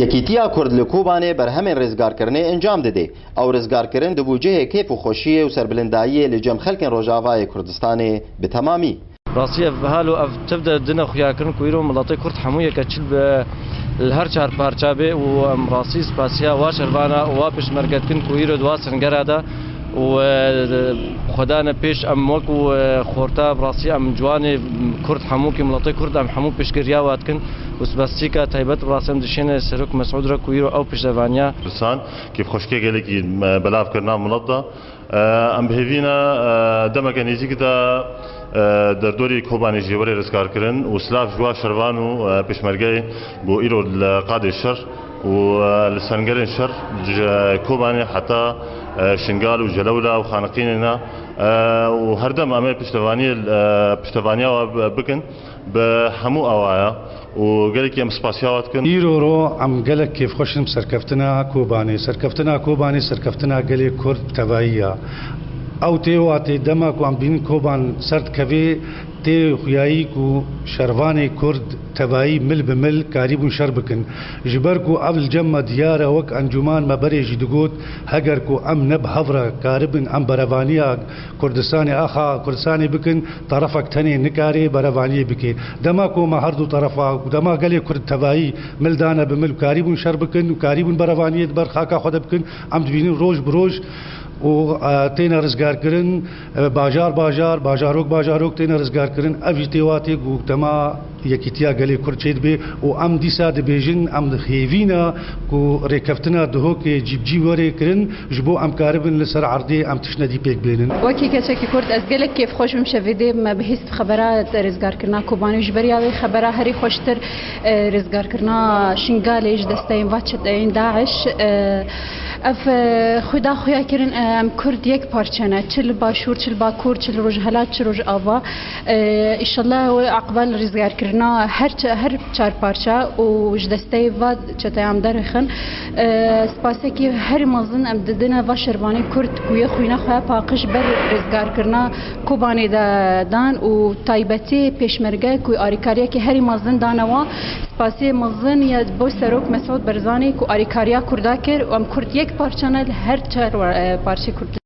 یەکیتیا کورد لە کوبانێ بەرهەمێن ڕێزگارکردنê ئەنجام دەدێ ئەو ڕێزگارکردن دەبوو کێف و خۆشیە و سەربلنداییە لە جەم خەڵکن ڕۆژاوای کوردستانê bi temamî. راستیە هەلو ئەv tevde dina xuyakirin ku îro miletê Kurd hemûyeke çil bi her çar parça bê û em rastî spasiya wa şervana û wa pêşmergetkin ku îro dwa singera de û xwedane pêş em wekû xorta rastî em ciwanê Kurd hemûkê miletê Kurd em hemû pêşgiriya we dikin û spasîka taybet rastî em dişêne Serok Mesûd re ku îro ew pêşevaniya Kurdistan kêfxweşikê gelekî belavkirina milet de em bihêvîne demeke nêzîk de دردوري كوباني جواري رزقار كرن وسلاف جوا شروان وبشمرجي بو إيرو القاضي الشر ولسنجر الشر كوباني حتى شنغال وجلولة وخانقيننا وهردم أمير بشتفانيا وبكن بحمو أوايا وقالك يم سباسيات كن إيرو رو عم قالك كيف خوشم سركفتنا كوباني سركفتنا قالك كرد تبعية او تیواتي دما کو ام بین کوبان سرد کوي تی خویایی کو شروان کرد تبایی مل بمل کاریبون شربکن جبر کو اول جمع دیار وک انجمان مبری جدگوت هگر کو ام نب هفرا کاربن ام بروانیا کردستان اخا کردستان بکن طرفک تنی نکاری بروانی بکی دما کو ما هر دو طرفا دما گلی کرد تبایی مل دانا بمل کاریبون شربکن کاریبون بروانی بر خاکا خود بکن ام دبینین روز بروز و تینا رزگار کردن باجاروک تینا رزگار کردن اوجتیواتی گوگتما یکیتیا گلی کرچید به و ام دیسا دبیجن ام خیوینا کو ریکفتنا دهو که جیب وری کردن جبو ام کاربن لسر عرضی ام تشندی پیک بینن وکی کسی که کرد از گلک کیف خوش مشویده ما بهست خبرات رزگار کردن کوبانی جبریاوی خبرات هری خوشتر رزگار کردن شنگالیج دستین واتشت این داعش اف خدا خویا کرن ام کرد یک پارچنه چل باشور چل باکور چل روز هلات چل روز آوا انشالله عقبال رزگار کرنا هر چار پارچه و جدسته و چتایام درخن سپاسه کی هر مازن ام ددنا و شربانی کرد کوی خوینا خویا پاقش بر رزگار کرنا کوبانی دان و تایبتی پیشمرگه کوی آریکاریا کی هر مازن دانوا سپاسه مازن یا بو سروک مسعود برزانی کو آریکاریا کردا کر و ام کرد یک پارچانه هر چار پارچه کرد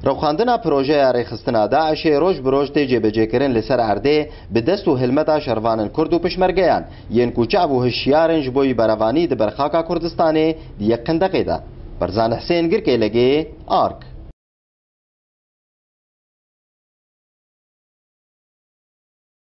ڕەوخاندنا پرۆژەیە ڕێخستنا داعشێ ڕۆژ بڕۆژ تێ جێبەجێکردن لەسەر ئەردێ بەدەست و هلمەتا شەروانن کورد و پشمەرگەیان یەن کوچاب و هشیارن ji بۆی بەرەوانی دبەرخاکا کوردستانê di yek qindeqê de Barzan Hesên Girkê legê Ark